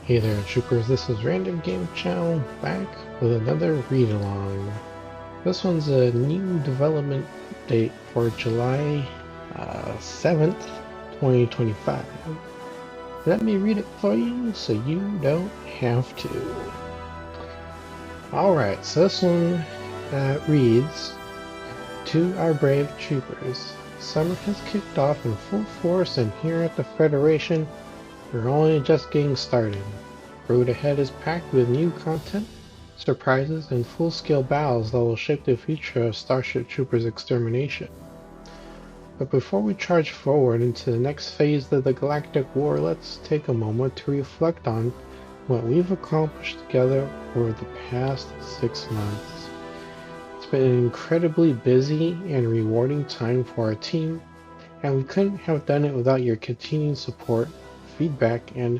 Hey there, troopers. This is Random Game Channel back with another read along. This one's a new development update for July 7th, 2025. Let me read it for you so you don't have to. Alright, so this one reads, To our brave troopers, summer has kicked off in full force, and here at the Federation, we're only just getting started. The road ahead is packed with new content, surprises, and full-scale battles that will shape the future of Starship Troopers Extermination. But before we charge forward into the next phase of the Galactic War, let's take a moment to reflect on what we've accomplished together over the past 6 months. It's been an incredibly busy and rewarding time for our team, and we couldn't have done it without your continued support, feedback, and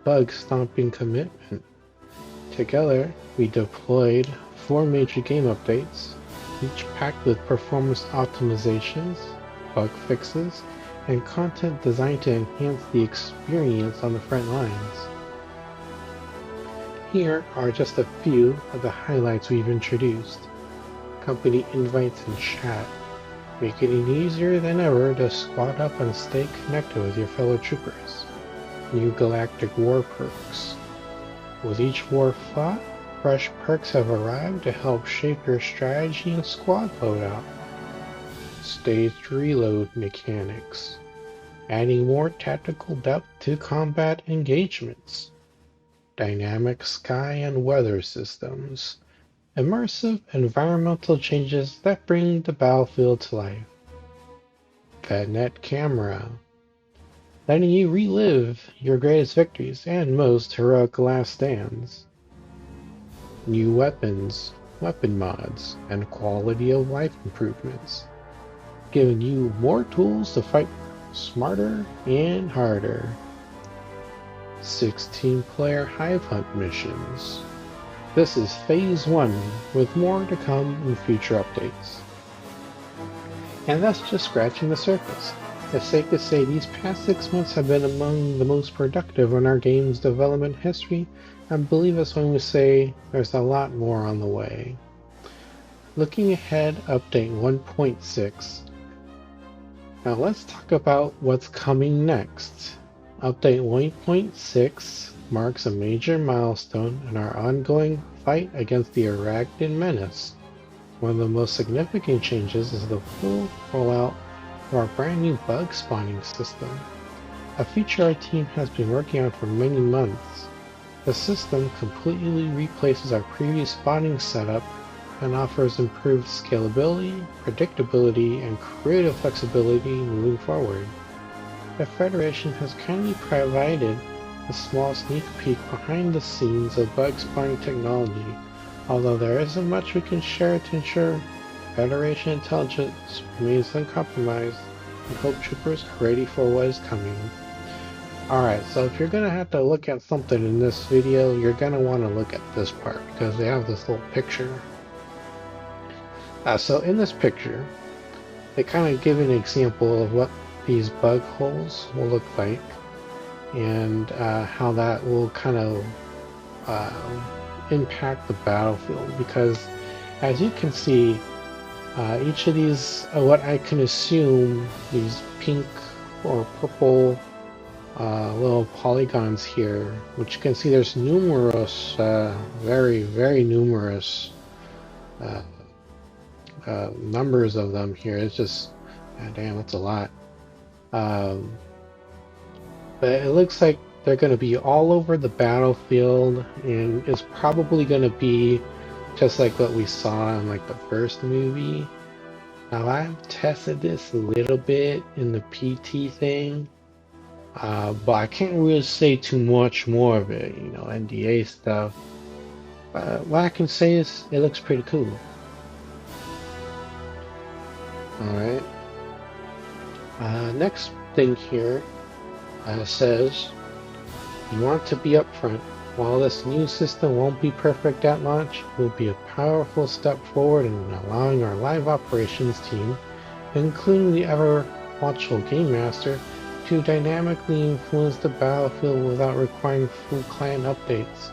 bug-stomping commitment. Together, we deployed 4 major game updates, each packed with performance optimizations, bug fixes, and content designed to enhance the experience on the front lines. Here are just a few of the highlights we've introduced. Company invites and chat, making it easier than ever to squad up and stay connected with your fellow troopers. New Galactic War perks. With each war fought, fresh perks have arrived to help shape your strategy and squad loadout. Staged reload mechanics, adding more tactical depth to combat engagements. Dynamic sky and weather systems, immersive environmental changes that bring the battlefield to life. FedNet camera, letting you relive your greatest victories and most heroic last stands. New weapons, weapon mods, and quality of life improvements, giving you more tools to fight smarter and harder. 16-player Hive Hunt missions. This is Phase 1, with more to come in future updates. And that's just scratching the surface. It's safe to say these past 6 months have been among the most productive in our game's development history, and believe us when we say there's a lot more on the way. Looking ahead, update 1.6. Now let's talk about what's coming next. Update 1.6 marks a major milestone in our ongoing fight against the Arachnid menace. One of the most significant changes is the full rollout of our brand new bug spawning system, a feature our team has been working on for many months. The system completely replaces our previous spawning setup and offers improved scalability, predictability, and creative flexibility moving forward. The Federation has kindly provided a small sneak peek behind the scenes of bug spawning technology, although there isn't much we can share to ensure Federation intelligence remains uncompromised. We hope troopers are ready for what is coming. Alright, so if you're gonna have to look at something in this video, you're gonna want to look at this part, because they have this little picture. So in this picture, they kind of give an example of what these bug holes will look like, and how that will kind of impact the battlefield, because as you can see, each of these, what I can assume, these pink or purple little polygons here, which you can see there's numerous, very numerous numbers of them here. It's just, damn, that's a lot. But it looks like they're going to be all over the battlefield, and it's probably going to be just like what we saw in like the first movie. Now I've tested this a little bit in the PT thing, but I can't really say too much more of it, you know, NDA stuff. What I can say is it looks pretty cool. Alright. Next thing here says, you want to be upfront. While this new system won't be perfect at launch, it will be a powerful step forward in allowing our live operations team, including the ever watchful Game Master, to dynamically influence the battlefield without requiring full client updates.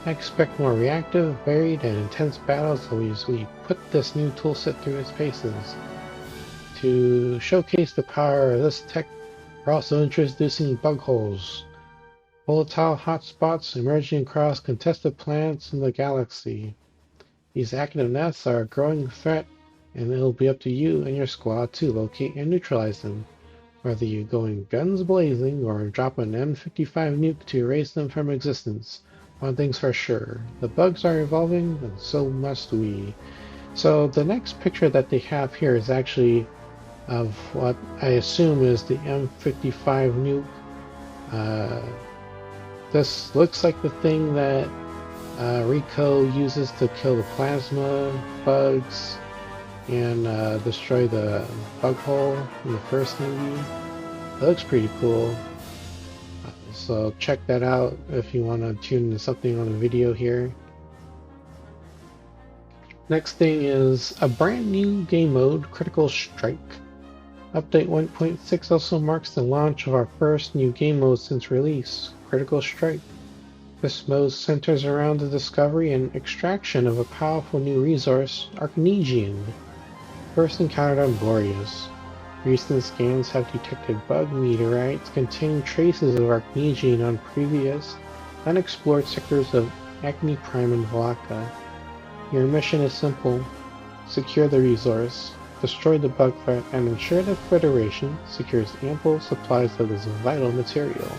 I expect more reactive, varied, and intense battles as we put this new toolset through its paces. To showcase the power of this tech, we're also introducing bug holes, volatile hotspots emerging across contested planets in the galaxy. These active nests are a growing threat, and it'll be up to you and your squad to locate and neutralize them. Whether you go in guns blazing or drop an M55 nuke to erase them from existence, one thing's for sure, the bugs are evolving, and so must we. So the next picture that they have here is actually of what I assume is the M55 nuke. This looks like the thing that Rico uses to kill the plasma bugs and destroy the bug hole in the first movie. It looks pretty cool. So check that out if you want to tune into something on the video here. Next thing is a brand new game mode, Critical Strike. Update 1.6 also marks the launch of our first new game mode since release, Critical Strike. This mode centers around the discovery and extraction of a powerful new resource, Arcnesian, first encountered on Boreas. Recent scans have detected bug meteorites containing traces of Arcnesian on previous, unexplored sectors of Acme Prime and Valaka. Your mission is simple: secure the resource, destroy the bug threat, and ensure the Federation secures ample supplies of this vital material.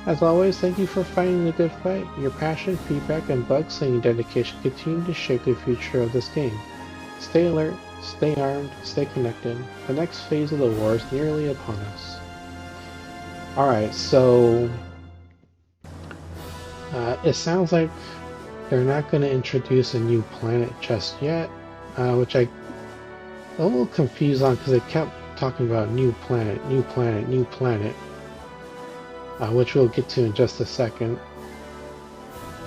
As always, thank you for fighting the good fight. Your passion, feedback, and bug slaying dedication continue to shape the future of this game. Stay alert, stay armed, stay connected. The next phase of the war is nearly upon us. Alright, so it sounds like they're not going to introduce a new planet just yet, which I'm a little confused on because they kept talking about new planet, new planet, new planet. Which we'll get to in just a second.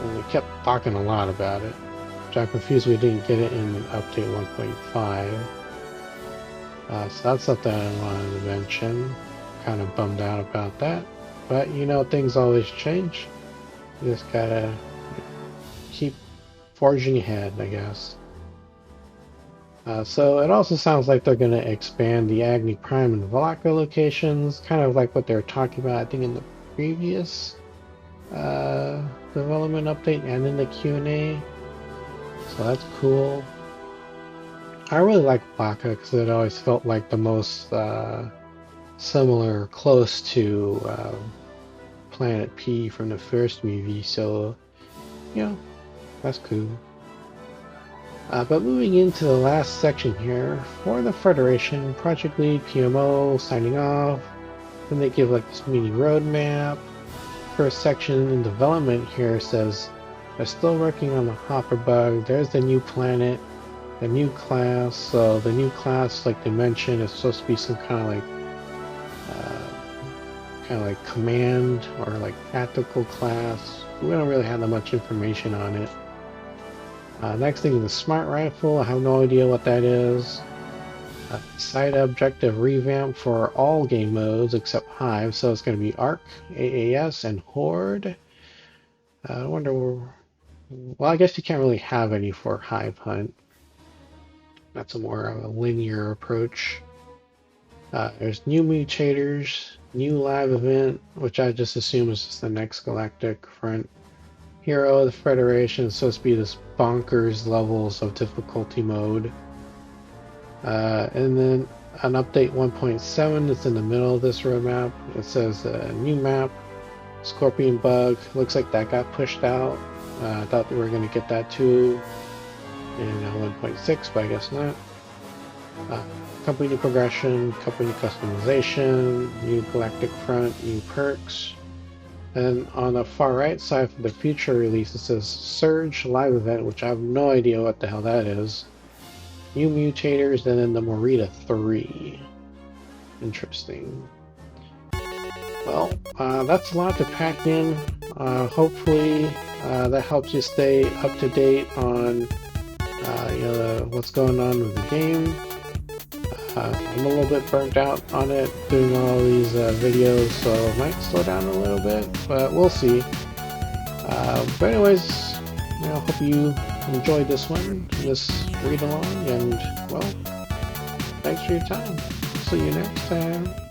And they kept talking a lot about it, which I'm confused we didn't get it in update 1.5. So that's something I wanted to mention. Kind of bummed out about that. But you know, things always change. You just gotta keep forging ahead, I guess. So it also sounds like they're going to expand the Agni Prime and Valaka locations, kind of like what they were talking about, I think, in the previous development update and in the Q&A. So that's cool. I really like Valaka because it always felt like the most similar, close to Planet P from the first movie. So, you know, that's cool. But moving into the last section here, for the Federation, Project Lead, PMO, signing off. Then they give like this mini roadmap. First section in development here says they're still working on the Hopper bug. There's the new planet, the new class. So the new class, like they mentioned, is supposed to be some kind of like command or like tactical class. We don't really have that much information on it. Next thing is the smart rifle. I have no idea what that is. Side objective revamp for all game modes except Hive, so it's going to be Arc, AAS, and Horde. I wonder where... Well, I guess you can't really have any for Hive Hunt. That's a more of a linear approach. There's new mutators, new live event, which I just assume is just the next Galactic Front. Hero of the Federation is supposed to be this bonkers levels of difficulty mode. And then an update 1.7 is in the middle of this roadmap. It says new map, Scorpion bug. Looks like that got pushed out. I thought we were going to get that too in 1.6, but I guess not. Company progression, company customization, new Galactic Front, new perks. And on the far right side for the future release, it says Surge Live Event, which I have no idea what the hell that is. New mutators, and then the Morita 3. Interesting. Well, that's a lot to pack in. Hopefully that helps you stay up to date on what's going on with the game. I'm a little bit burnt out on it, doing all these videos, so I might slow down a little bit, but we'll see. But anyways, hope you enjoyed this one, this read along, and well, thanks for your time. See you next time.